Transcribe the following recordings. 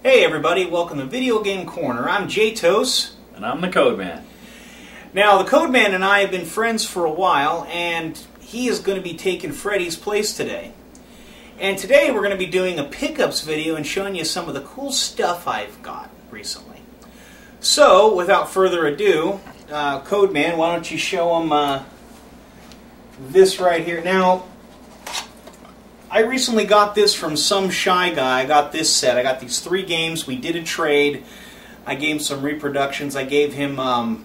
Hey everybody, welcome to Video Game Corner. I'm J-Tos. And I'm the Codeman. Now, the Codeman and I have been friends for a while, and he is going to be taking Freddy's place today. And today we're going to be doing a pickups video and showing you some of the cool stuff I've got recently. So, without further ado, Codeman, why don't you show him this right here. Now, I recently got this from some shy guy. I got this set. I got these 3 games. We did a trade. I gave him some reproductions. I gave him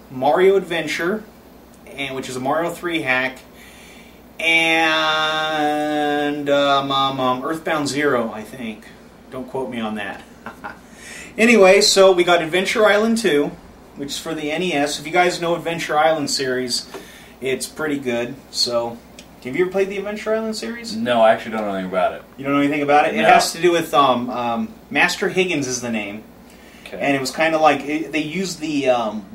Mario Adventure, which is a Mario 3 hack, and Earthbound Zero, I think. Don't quote me on that. Anyway, so we got Adventure Island 2, which is for the NES. If you guys know Adventure Island series, it's pretty good. So, have you ever played the Adventure Island series? No, I actually don't know anything about it. You don't know anything about it? No. It has to do with Master Higgins is the name. Okay. And it was kind of like, they used the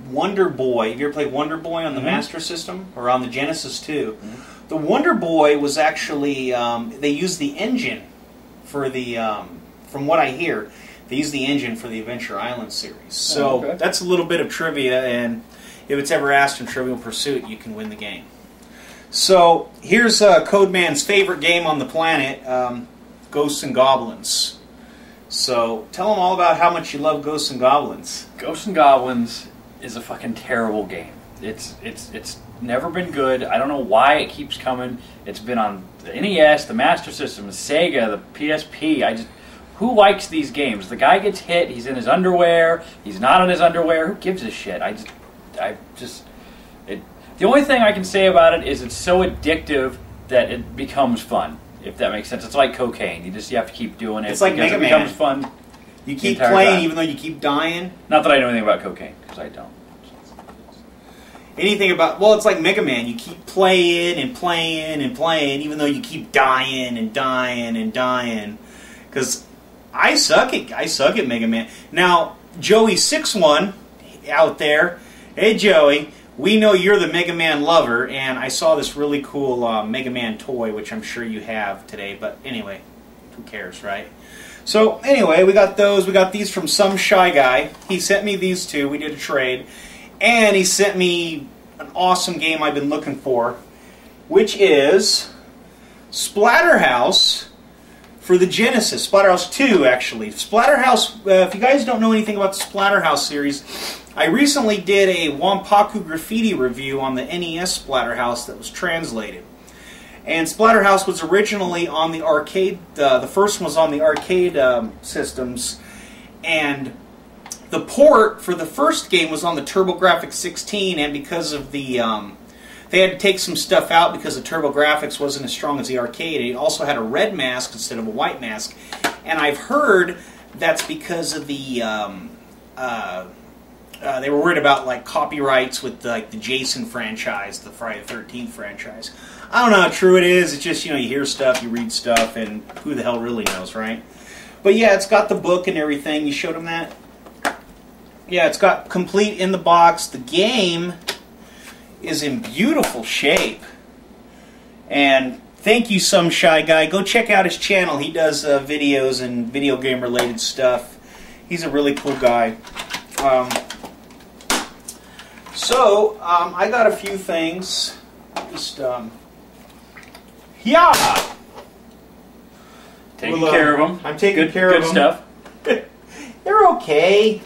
Wonder Boy. Have you ever played Wonder Boy on the Master System? Or on the Genesis too? The Wonder Boy was actually, they used the engine for the, from what I hear, they used the engine for the Adventure Island series. So that's a little bit of trivia, and if it's ever asked in Trivial Pursuit, you can win the game. So here's Codeman's favorite game on the planet, Ghosts and Goblins. So tell them all about how much you love Ghosts and Goblins. Ghosts and Goblins is a fucking terrible game. It's never been good. I don't know why it keeps coming. It's been on the NES, the Master System, the Sega, the PSP. Who likes these games? The guy gets hit, he's in his underwear, he's not in his underwear. Who gives a shit? The only thing I can say about it is it's so addictive that it becomes fun, if that makes sense. It's like cocaine. You have to keep doing it. It's like Mega Man. It becomes fun. You keep playing even though you keep dying. Not that I know anything about cocaine, because I don't. Anything about, well, it's like Mega Man. You keep playing and playing and playing, even though you keep dying and dying and dying. Because I suck at Mega Man. Now, Joey61 out there, hey Joey, we know you're the Mega Man lover, and I saw this really cool Mega Man toy, which I'm sure you have today, but anyway, who cares, right? So, anyway, we got those. We got these from some shy guy. He sent me these 2. We did a trade. And he sent me an awesome game I've been looking for, which is Splatterhouse for the Genesis. Splatterhouse 2, actually. Splatterhouse, if you guys don't know anything about the Splatterhouse series, I recently did a Wampaku Graffiti review on the NES Splatterhouse that was translated. And Splatterhouse was originally on the arcade, the first one was on the arcade systems, and the port for the first game was on the TurboGrafx 16, and because of the, they had to take some stuff out because the TurboGrafx wasn't as strong as the arcade. It also had a red mask instead of a white mask, and I've heard that's because of the, they were worried about like copyrights with the Jason franchise, the Friday the 13th franchise. I don't know how true it is. It's just, you know, you hear stuff, you read stuff, and who the hell really knows, right? But yeah, it's got the book and everything. You showed them that? Yeah, it's got complete in the box. The game is in beautiful shape. And thank you, some shy guy. Go check out his channel. He does videos and video game related stuff. He's a really cool guy. So, I got a few things. Just, yeah! Taking care of them. I'm taking care of them. Good stuff. They're okay.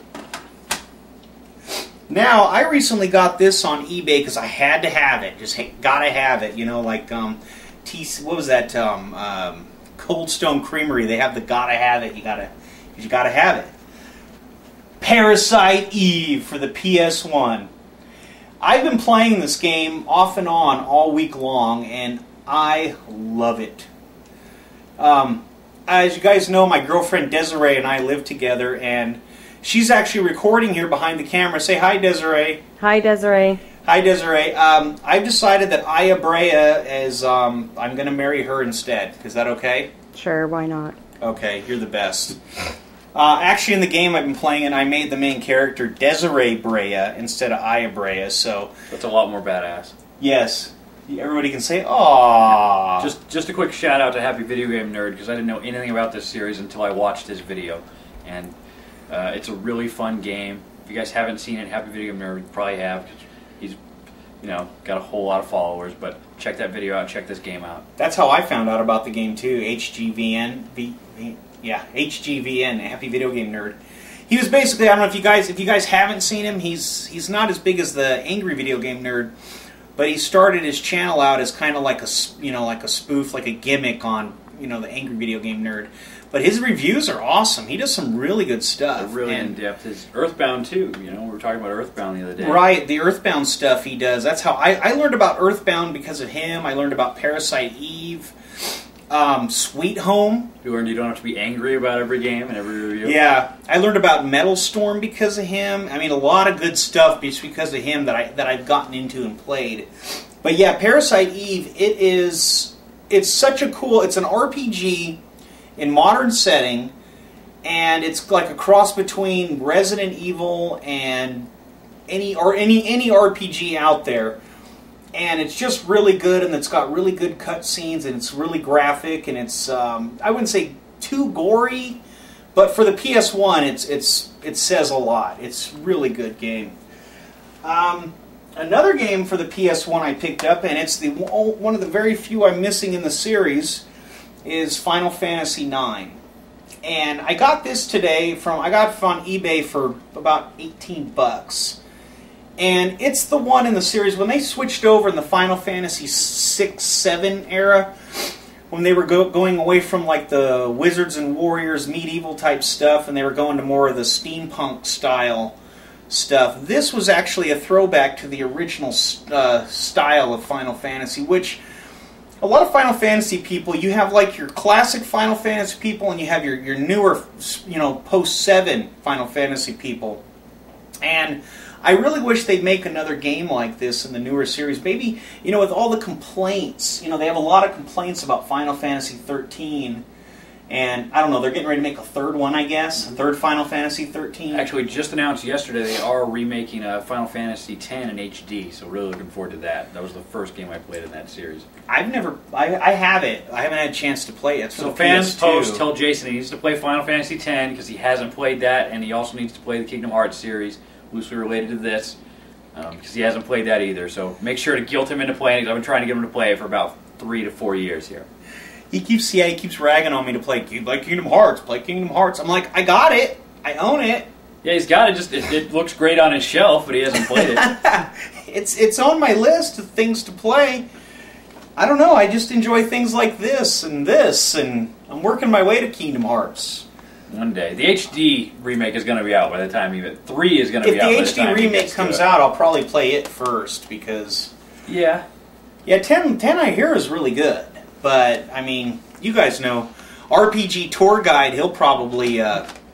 Now, I recently got this on eBay because I had to have it. Just gotta have it. You know, like, what was that? Cold Stone Creamery. They have the gotta have it. You gotta have it. Parasite Eve for the PS1. I've been playing this game off and on all week long, and I love it. As you guys know, my girlfriend Desiree and I live together, and she's actually recording here behind the camera. Say hi, Desiree. Hi, Desiree. Hi, Desiree. I've decided that Aya Brea is, I'm going to marry her instead. Is that okay? Sure, why not? Okay, you're the best. Actually, in the game I've been playing, and I made the main character Desiree Brea instead of Aya Brea, so... That's a lot more badass. Yes. Everybody can say, "Aww." Just a quick shout out to Happy Video Game Nerd, because I didn't know anything about this series until I watched his video, and It's a really fun game. If you guys haven't seen it, Happy Video Game Nerd, you probably have. He's, got a whole lot of followers. But check that video out. Check this game out. That's how I found out about the game too. HGVN, HGVN, Happy Video Game Nerd. He was basically, I don't know if you guys haven't seen him. He's not as big as the Angry Video Game Nerd, but he started his channel out as kind of like a spoof, like a gimmick on the Angry Video Game Nerd. But his reviews are awesome. He does some really good stuff. They're really in depth. His Earthbound too. We were talking about Earthbound the other day. Right, the Earthbound stuff he does. That's how I learned about Earthbound because of him. I learned about Parasite Eve, Sweet Home. You learned you don't have to be angry about every game and every review. Yeah, I learned about Metal Storm because of him. I mean, a lot of good stuff just because of him that I've gotten into and played. But yeah, Parasite Eve. It's such a cool. It's an RPG in modern setting, and it's like a cross between Resident Evil and any RPG out there. And it's just really good, and it's got really good cutscenes, and it's really graphic, and it's I wouldn't say too gory, but for the PS1, it says a lot. It's a really good game. Another game for the PS1 I picked up, and it's one of the very few I'm missing in the series, is Final Fantasy IX. And I got this today I got it on eBay for about 18 bucks. And it's the one in the series when they switched over in the Final Fantasy 6, 7 era, when they were going away from like the Wizards and Warriors medieval type stuff, and they were going to more of the steampunk style stuff. This was actually a throwback to the original style of Final Fantasy, which a lot of Final Fantasy people, you have like your classic Final Fantasy people, and you have your newer, post-7 Final Fantasy people. And I really wish they'd make another game like this in the newer series. Maybe, with all the complaints, they have a lot of complaints about Final Fantasy 13. And, I don't know, they're getting ready to make a third one, I guess. A third Final Fantasy 13. Actually, just announced yesterday they are remaking Final Fantasy X in HD, so really looking forward to that. That was the first game I played in that series. I have it. I haven't had a chance to play it. So fans post tell Jason he needs to play Final Fantasy X because he hasn't played that, and he also needs to play the Kingdom Hearts series, loosely related to this, because he hasn't played that either. So make sure to guilt him into playing it. I've been trying to get him to play it for about 3 to 4 years here. He keeps ragging on me to play Kingdom Hearts. Play Kingdom Hearts. I'm like, I got it. I own it. Yeah, he's got it. Just it looks great on his shelf, but he hasn't played it. It's on my list of things to play. I don't know. I just enjoy things like this, and I'm working my way to Kingdom Hearts. One day, the HD remake is going to be out by the time 3 is going to be out. If the HD remake comes out, I'll probably play it first because 10 I hear is really good. But, I mean, you guys know, RPG Tour Guide, he'll probably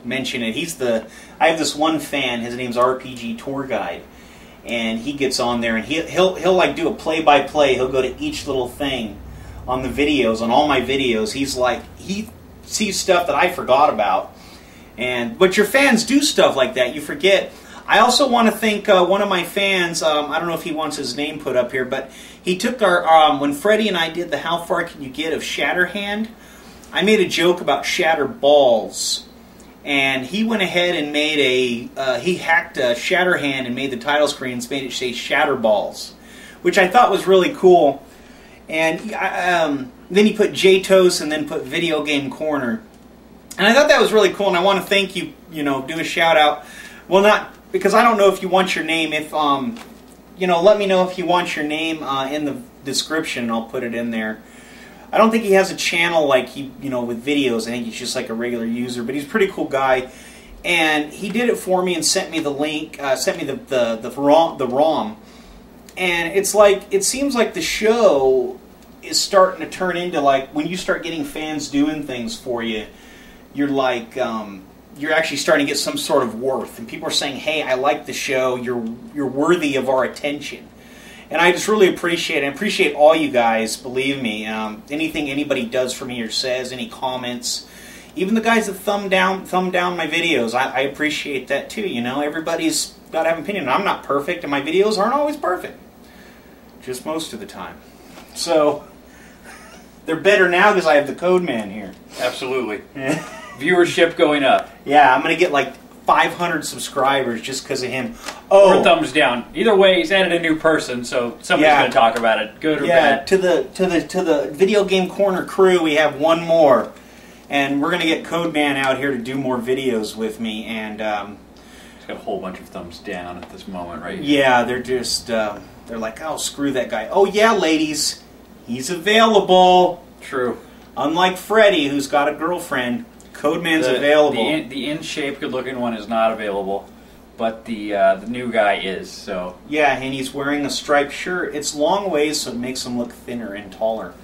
mention it. I have this one fan, his name's RPG Tour Guide, and he gets on there and he'll like do a play-by-play. He'll go to each little thing on the videos, on all my videos. He sees stuff that I forgot about. But your fans do stuff like that. You forget. I also want to thank one of my fans. I don't know if he wants his name put up here, but he took our when Freddie and I did the How Far Can You Get of Shatterhand. I made a joke about Shatter Balls, and he went ahead and made he hacked Shatterhand and made the title screens, made it say Shatter Balls, which I thought was really cool. And then he put JTOS and then put Video Game Corner, and I thought that was really cool. And I want to thank you. Do a shout out. Well, not. Because I don't know if you want your name. If let me know if you want your name in the description, and I'll put it in there. I don't think he has a channel like with videos. I think he's just like a regular user, but he's a pretty cool guy. And he did it for me and sent me the link, sent me the ROM. And it seems like the show is starting to turn into like when you start getting fans doing things for you, you're like. You're actually starting to get some sort of worth, and people are saying, "Hey, I like the show. You're worthy of our attention," and I just really appreciate it. I appreciate all you guys. Believe me, anything anybody does for me or says, any comments, even the guys that thumb down my videos, I appreciate that too. Everybody's got to have an opinion. I'm not perfect, and my videos aren't always perfect, just most of the time. So they're better now because I have the Codeman here. Absolutely. Viewership going up. Yeah, I'm going to get like 500 subscribers just because of him. Or thumbs down. Either way, he's added a new person, so somebody's going to talk about it, good or bad. To the Video Game Corner crew, we have one more, and we're going to get Codeman out here to do more videos with me. And he's got a whole bunch of thumbs down at this moment, right? Yeah, they're just they're like, oh, screw that guy. Oh yeah, ladies, he's available. True. Unlike Freddy, who's got a girlfriend, Codeman's available. The in-shape, good-looking one is not available, but the new guy is. So yeah, and he's wearing a striped shirt. It's long ways, so it makes him look thinner and taller.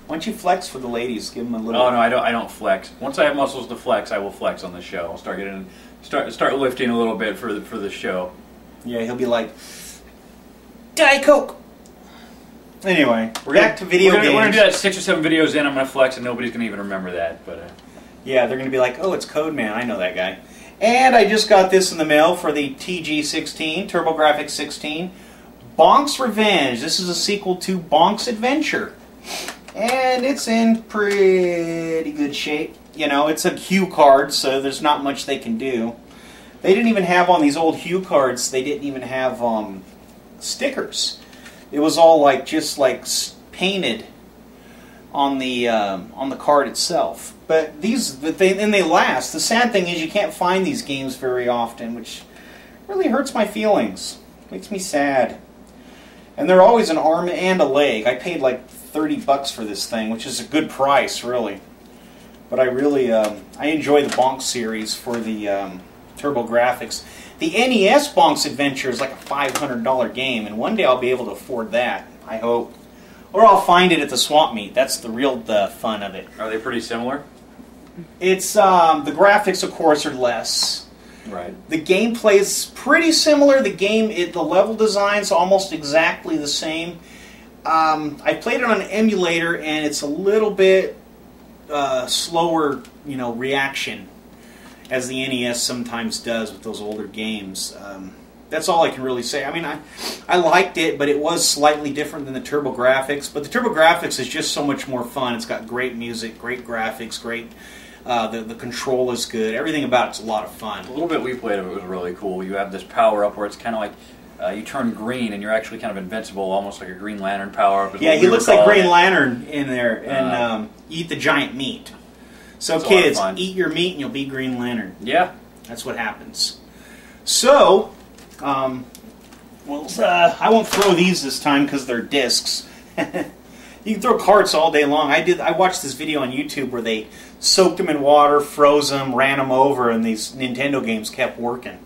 Why don't you flex for the ladies? Give them a little. Oh no, I don't flex. Once I have muscles to flex, I will flex on the show. I'll start lifting a little bit for the show. Yeah, he'll be like, Diet Coke. Anyway, back to video games. We're going to do that 6 or 7 videos in, I'm going to flex, and nobody's going to even remember that. But yeah, they're going to be like, oh, it's Codeman. I know that guy. And I just got this in the mail for the TG16, TurboGrafx 16. Bonk's Revenge. This is a sequel to Bonk's Adventure. And it's in pretty good shape. You know, it's a Hue card, so there's not much they can do. They didn't even have on these old Hue cards, they didn't even have stickers. It was all like just like painted on the card itself. But they last. The sad thing is you can't find these games very often, which really hurts my feelings. Makes me sad. And they're always an arm and a leg. I paid like $30 for this thing, which is a good price, really. But I really I enjoy the Bonk series for the TurboGrafx. The NES Bonk's Adventure is like a $500 game, and one day I'll be able to afford that, I hope. Or I'll find it at the swamp meet. That's the real fun of it. Are they pretty similar? It's the graphics, of course, are less. Right. The gameplay is pretty similar. The level design's almost exactly the same. I played it on an emulator, and it's a little bit slower, reaction, as the NES sometimes does with those older games. That's all I can really say. I mean, I liked it, but it was slightly different than the TurboGrafx. But the TurboGrafx is just so much more fun. It's got great music, great graphics, great. The control is good. Everything about it's a lot of fun. A little bit we played of it was really cool. You have this power up where it's kind of like you turn green and you're actually kind of invincible, almost like a Green Lantern power up. Yeah, he looks like Green Lantern in there, and eat the giant meat. So kids, eat your meat and you'll be Green Lantern. Yeah. That's what happens. So, I won't throw these this time because they're discs. You can throw carts all day long. I watched this video on YouTube where they soaked them in water, froze them, ran them over, and these Nintendo games kept working.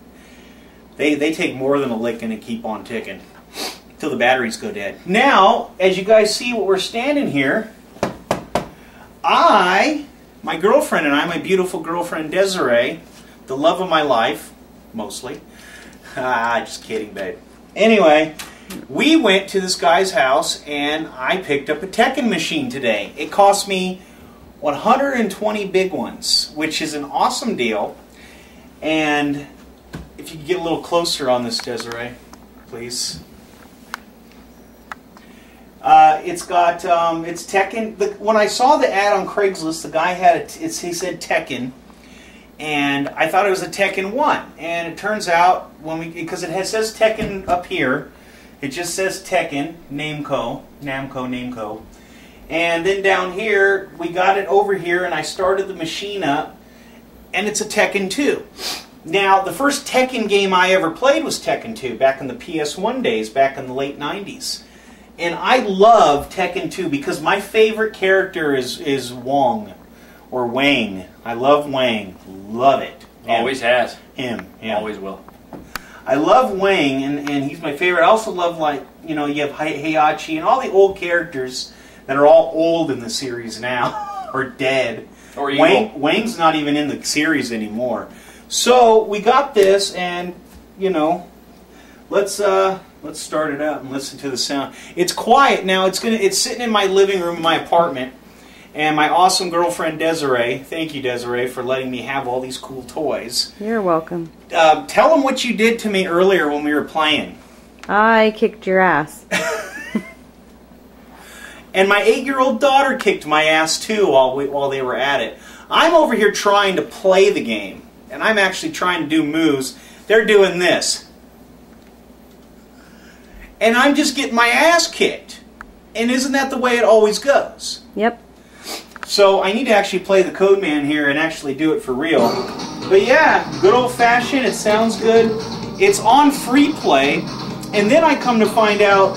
They take more than a licking and keep on ticking till the batteries go dead. Now, as you guys see what we're standing here, my girlfriend and I, my beautiful girlfriend Desiree, the love of my life, mostly. Just kidding, babe. Anyway, we went to this guy's house and I picked up a Tekken machine today. It cost me 120 big ones, which is an awesome deal. And if you could get a little closer on this, Desiree, please. It's Tekken. When I saw the ad on Craigslist, the guy had he said Tekken, and I thought it was a Tekken 1. And it turns out because it says Tekken up here, it just says Tekken Namco, and then down here we got it over here, and I started the machine up, and it's a Tekken 2. Now, the first Tekken game I ever played was Tekken 2 back in the PS1 days, back in the late 90s. And I love Tekken 2 because my favorite character is Wong, or Wang. I love Wang. Love it. Always has. Him. Yeah. Always will. I love Wang, and he's my favorite. I also love, you have Heihachi and all the old characters that are all old in the series now, or dead. Or evil. Wang's not even in the series anymore. So, we got this, and, let's start it up and listen to the sound. It's quiet now. It's sitting in my living room in my apartment, and my awesome girlfriend Desiree. Thank you, Desiree, for letting me have all these cool toys. You're welcome. Tell them what you did to me earlier when we were playing. I kicked your ass. And my 8-year-old daughter kicked my ass too while they were at it. I'm over here trying to play the game. and I'm actually trying to do moves, they're doing this. And I'm just getting my ass kicked. And isn't that the way it always goes? Yep. So I need to actually play the Codeman here and actually do it for real. But yeah, good old fashioned, it sounds good. It's on free play. And then I come to find out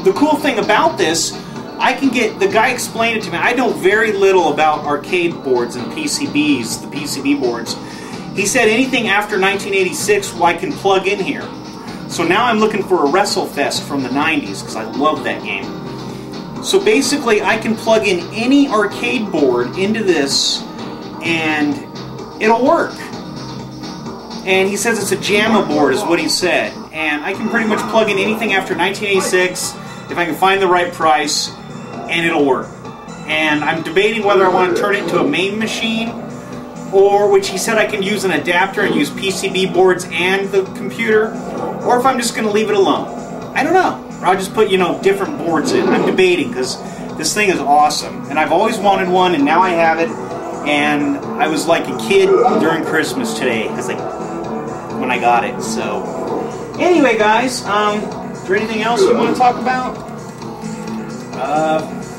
the cool thing about this, I can get, the guy explained it to me. I know very little about arcade boards and PCBs, the PCB boards. He said anything after 1986 I can plug in here. So now I'm looking for a WrestleFest from the 90s because I love that game. So basically I can plug in any arcade board into this and it'll work. And he says it's a JAMA board is what he said. And I can pretty much plug in anything after 1986 if I can find the right price and it'll work. And I'm debating whether I want to turn it into a main machine or, which he said I can use an adapter and use PCB boards and the computer, or if I'm just going to leave it alone. I don't know. Or I'll just put, you know, different boards in. I'm debating because this thing is awesome. And I've always wanted one and now I have it. And I was like a kid during Christmas today because when I got it. So anyway, guys, is there anything else you want to talk about?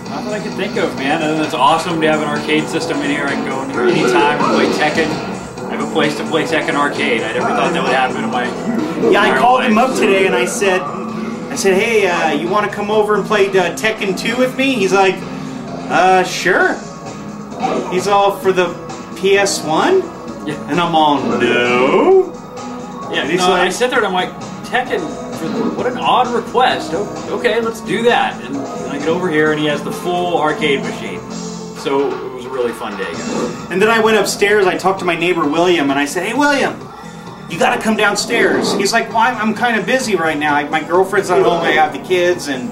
Nothing I can think of, man. And it's awesome to have an arcade system in here. I can go in here anytime and play Tekken. I have a place to play Tekken arcade. I never thought that would happen in my Yeah, I called him life. up today and I said, hey, you want to come over and play Tekken 2 with me? He's like, sure. He's all for the PS1? Yeah. And I'm all, no. Yeah, And he's no, like, I sat there and I'm like, Tekken, what an odd request. Okay, let's do that. And I get over here and he has the full arcade machine. So it was a really fun day, guys. And then I went upstairs, I talked to my neighbor William, and I said, hey William, you gotta come downstairs. He's like, well, I'm kind of busy right now. My girlfriend's not home, I have the kids, and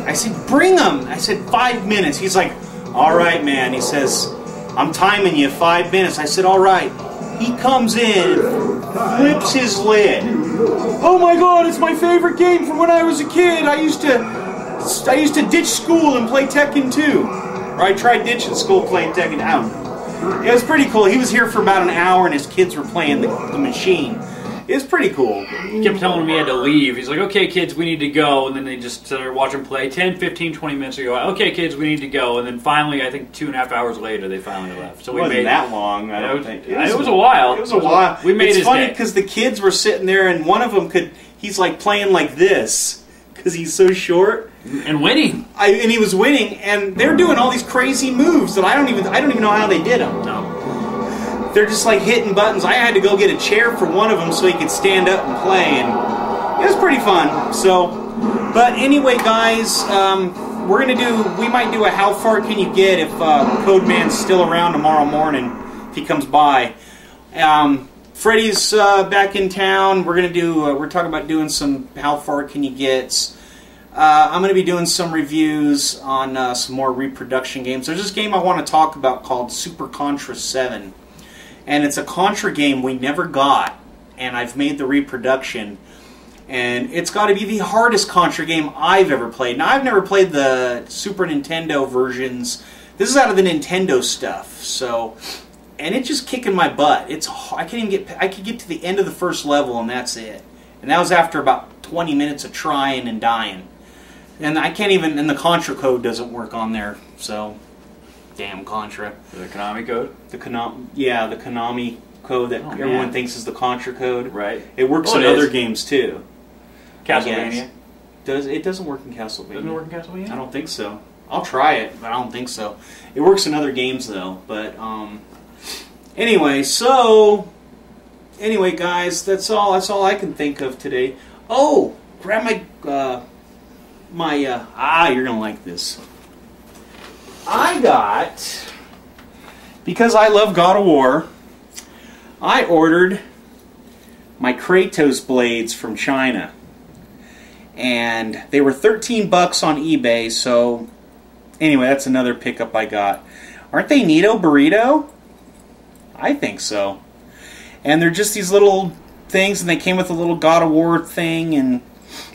I said, bring them. I said, 5 minutes. He's like, all right, man. He says, I'm timing you 5 minutes. I said, all right. He comes in, flips his lid. Oh my God, it's my favorite game from when I was a kid. I used to ditch school and play Tekken 2. Or I tried ditching school playing Tekken out. It was pretty cool. He was here for about an hour and his kids were playing the machine. It was pretty cool. He kept telling me he had to leave. He's like, okay, kids, we need to go. And then they just sit there, watch him play 10, 15, 20 minutes ago. Okay, kids, we need to go. And then finally, I think 2.5 hours later, they finally left. So It wasn't that long, I don't think. It was a while. It was a while. We made It's his funny day. because the kids were sitting there and one of them he's like playing like this because he's so short. And winning. And he was winning, and they're doing all these crazy moves that I don't even know how they did them. No. They're just like hitting buttons. I had to go get a chair for one of them so he could stand up and play, and it was pretty fun. So, but anyway, guys, we might do a how far can you get if Codeman's still around tomorrow morning if he comes by. Freddie's back in town. We're talking about doing some how far can you get. I'm going to be doing some reviews on some more reproduction games. There's this game I want to talk about called Super Contra 7. And it's a Contra game we never got. And I've made the reproduction. And it's got to be the hardest Contra game I've ever played. Now, I've never played the Super Nintendo versions. This is out of the Nintendo stuff. So, and it's just kicking my butt. I could get to the end of the first level and that's it. And that was after about 20 minutes of trying and dying. And I can't even, and the Contra code doesn't work on there, so damn Contra. The Konami code? The Konami code that everyone thinks is the Contra code. Right. It works in other games too. Castlevania? It doesn't work in Castlevania. Doesn't it work in Castlevania? I don't think so. I'll try it, but I don't think so. It works in other games though. But anyway, guys, that's all I can think of today. Oh, grab you're gonna like this. I got, because I love God of War, I ordered my Kratos blades from China. And they were 13 bucks on eBay, so anyway, that's another pickup I got. Aren't they neato burrito? I think so. And they're just these little things, and they came with a little God of War thing, and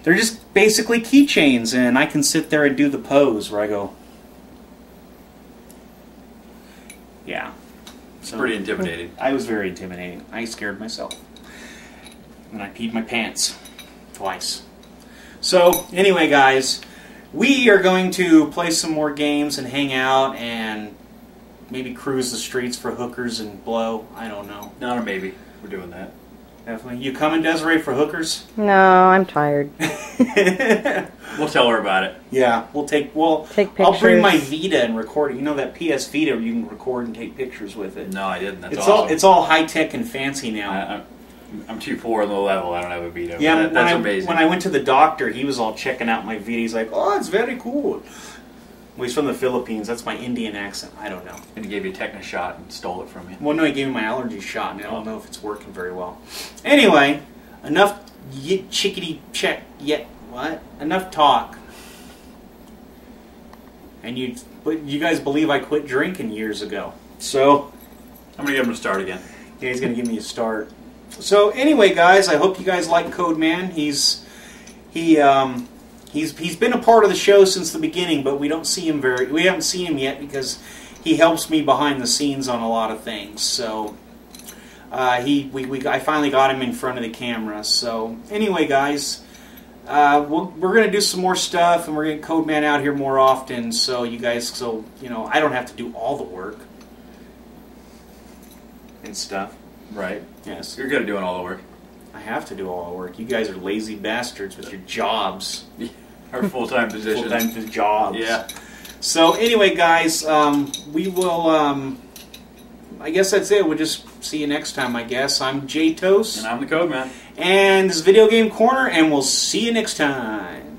they're just basically keychains, and I can sit there and do the pose where I go, yeah. So Pretty intimidating. I was very intimidating. I scared myself. And I peed my pants. Twice. So, anyway, guys, we are going to play some more games and hang out and maybe cruise the streets for hookers and blow. I don't know. Not a maybe. We're doing that. Definitely. You coming, Desiree, for hookers? No, I'm tired. We'll tell her about it. Yeah, we'll take pictures. I'll bring my Vita and record it. You know that PS Vita where you can record and take pictures with it? No, I didn't. That's It's awesome. all high tech and fancy now. I'm too poor on the level. I don't have a Vita. Yeah, That's amazing. When I went to the doctor, he was all checking out my Vita. He's like, "Oh, it's very cool." Well, he's from the Philippines. That's my Indian accent. I don't know. And he gave you a Tekken shot and stole it from you. Well, no, he gave me my allergy shot, and I don't know if it's working very well. Anyway, enough chickadee check yet. What? Enough talk. And you guys believe I quit drinking years ago. So I'm gonna give him a start again. yeah, he's gonna give me a start. So anyway, guys, I hope you guys like Codeman. He's been a part of the show since the beginning, but we haven't seen him yet because he helps me behind the scenes on a lot of things. So I finally got him in front of the camera. So anyway, guys, we're gonna do some more stuff, and we're gonna get Codeman out here more often. So you guys, I don't have to do all the work and stuff. Right. Yes. You're good at doing all the work. I have to do all the work. You guys are lazy bastards with your jobs. Our full-time positions. Full-time jobs. Yeah. So anyway, guys, we will, I guess that's it. We'll just see you next time, I guess. I'm Jay Toast. And I'm the Codeman. And this is Video Game Corner, and we'll see you next time.